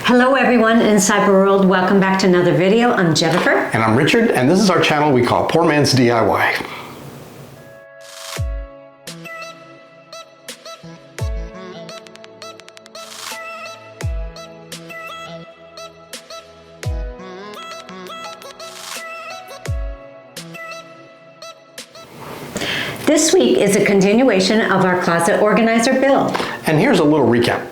Hello everyone in Cyber World, welcome back to another video. I'm Jennifer. And I'm Richard, and this is our channel we call Poor Man's DIY. This week is a continuation of our closet organizer build. And here's a little recap.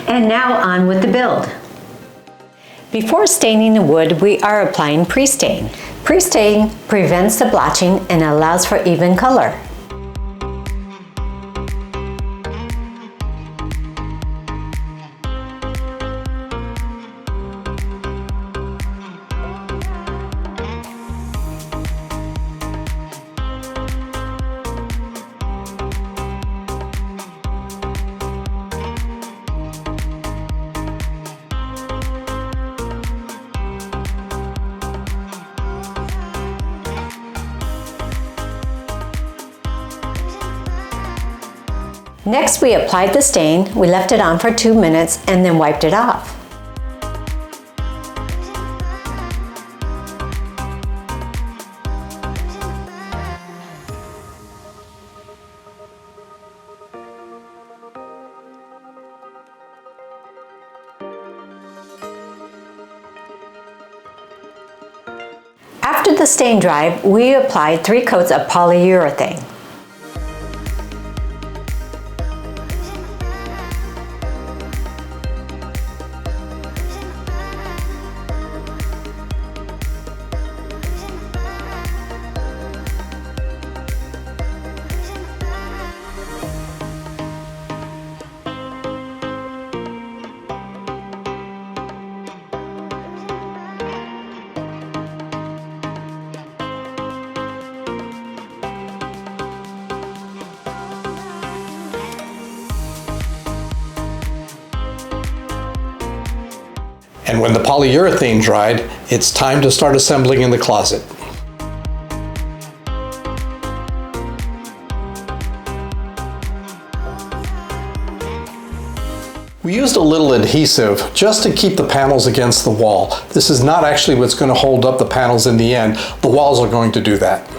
And now on with the build. Before staining the wood, we are applying pre-stain. Pre-stain prevents the blotching and allows for even color. Next, we applied the stain. We left it on for 2 minutes and then wiped it off. After the stain dried, we applied 3 coats of polyurethane. And when the polyurethane dried, it's time to start assembling in the closet. We used a little adhesive just to keep the panels against the wall. This is not actually what's going to hold up the panels in the end. The walls are going to do that.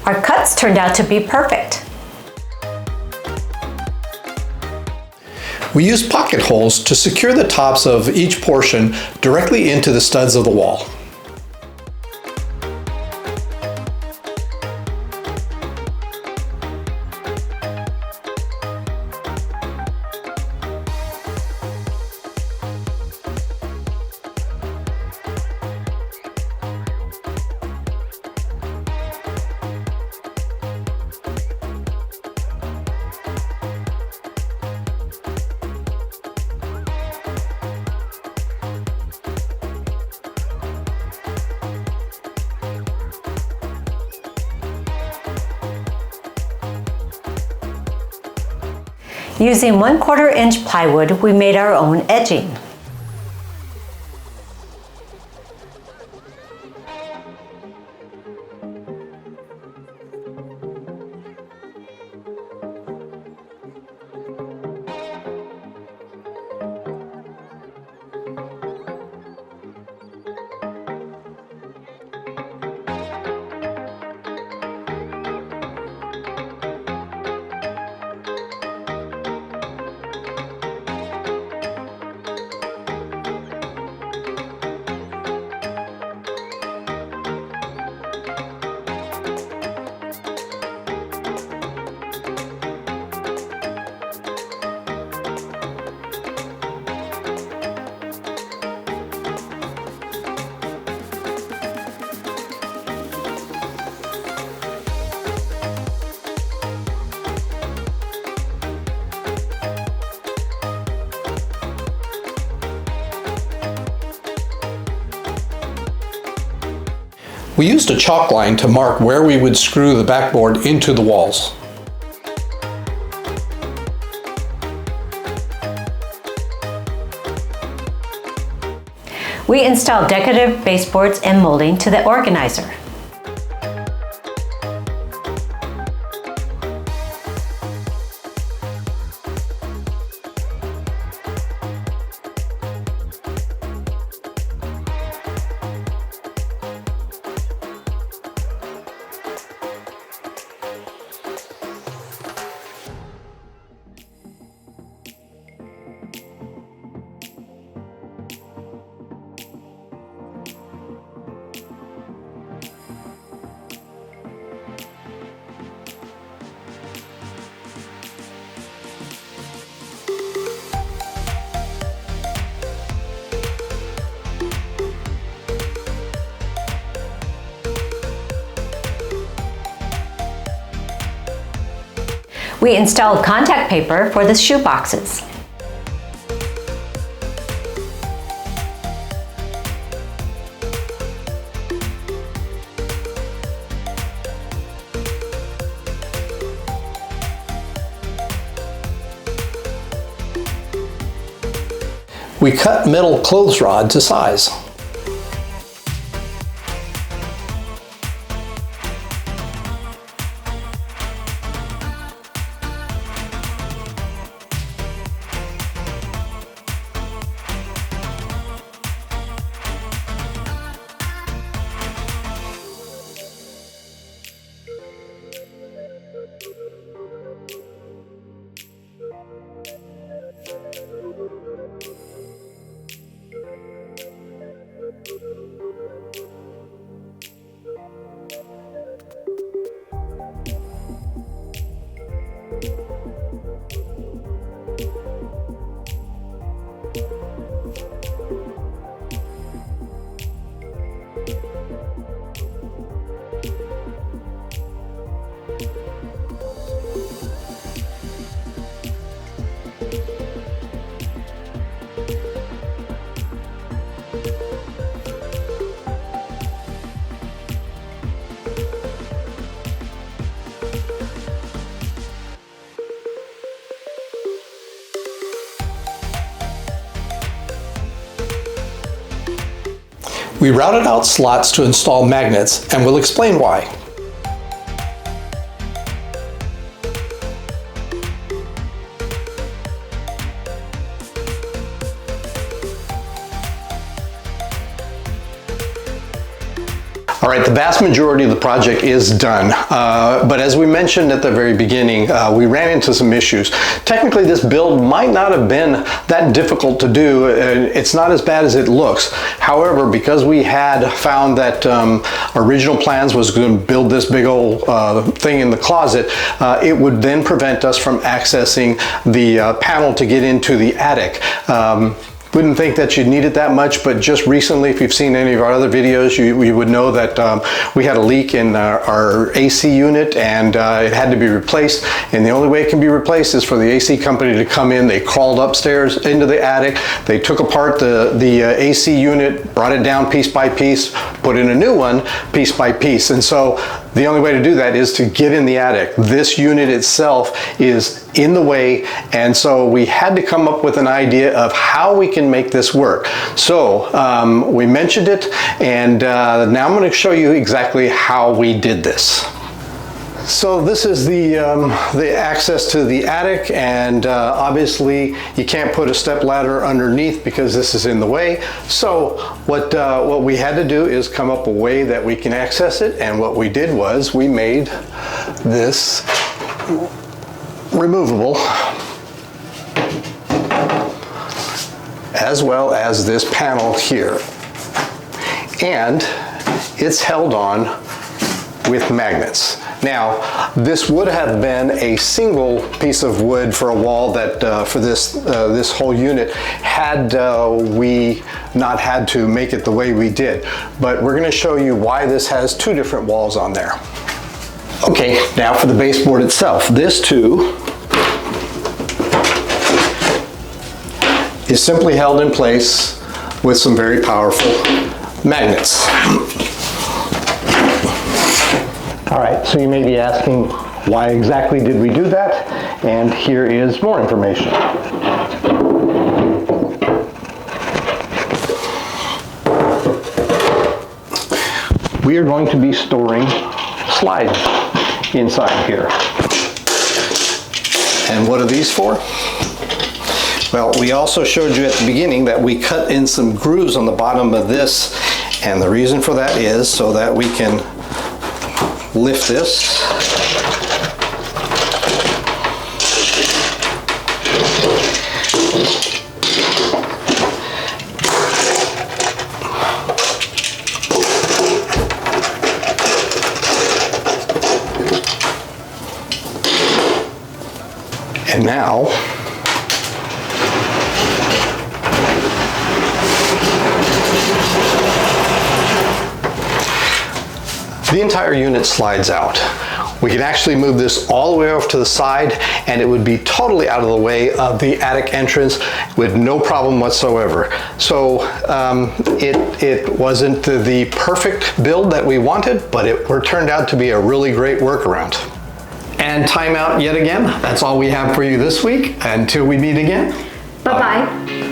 Our cuts turned out to be perfect. We used pocket holes to secure the tops of each portion directly into the studs of the wall. Using 1/4 inch plywood, we made our own edging. We used a chalk line to mark where we would screw the backboard into the walls. We installed decorative baseboards and molding to the organizer. We installed contact paper for the shoe boxes. We cut metal clothes rod to size. We routed out slots to install magnets, and we'll explain why. All right, the vast majority of the project is done, but as we mentioned at the very beginning, we ran into some issues. Technically, this build might not have been that difficult to do. It's not as bad as it looks. However, because we had found that original plans was going to build this big old thing in the closet, it would then prevent us from accessing the panel to get into the attic. Wouldn't think that you'd need it that much, but just recently, if you've seen any of our other videos, you would know that we had a leak in our AC unit, and it had to be replaced. And the only way it can be replaced is for the AC company to come in. They crawled upstairs into the attic. They took apart the AC unit, brought it down piece by piece, put in a new one piece by piece. And so the only way to do that is to get in the attic. This unit itself is in the way, and so we had to come up with an idea of how we can make this work. So we mentioned it, and now I'm going to show you exactly how we did this. So this is the access to the attic, and obviously you can't put a step ladder underneath because this is in the way. So what we had to do is come up a way that we can access it, and what we did was we made this removable, as well as this panel here, and it's held on with magnets. Now, this would have been a single piece of wood for a wall that for this whole unit had we not had to make it the way we did. But we're going to show you why this has two different walls on there. Okay, now for the baseboard itself. This too is simply held in place with some very powerful magnets. All right, so you may be asking, why exactly did we do that? And here is more information. We are going to be storing slides inside here. And what are these for? Well, we also showed you at the beginning that we cut in some grooves on the bottom of this, and the reason for that is so that we can lift this and now the entire unit slides out. We can actually move this all the way off to the side and it would be totally out of the way of the attic entrance with no problem whatsoever. So it wasn't the perfect build that we wanted, but it turned out to be a really great workaround. And time out yet again. That's all we have for you this week. Until we meet again. Bye-bye.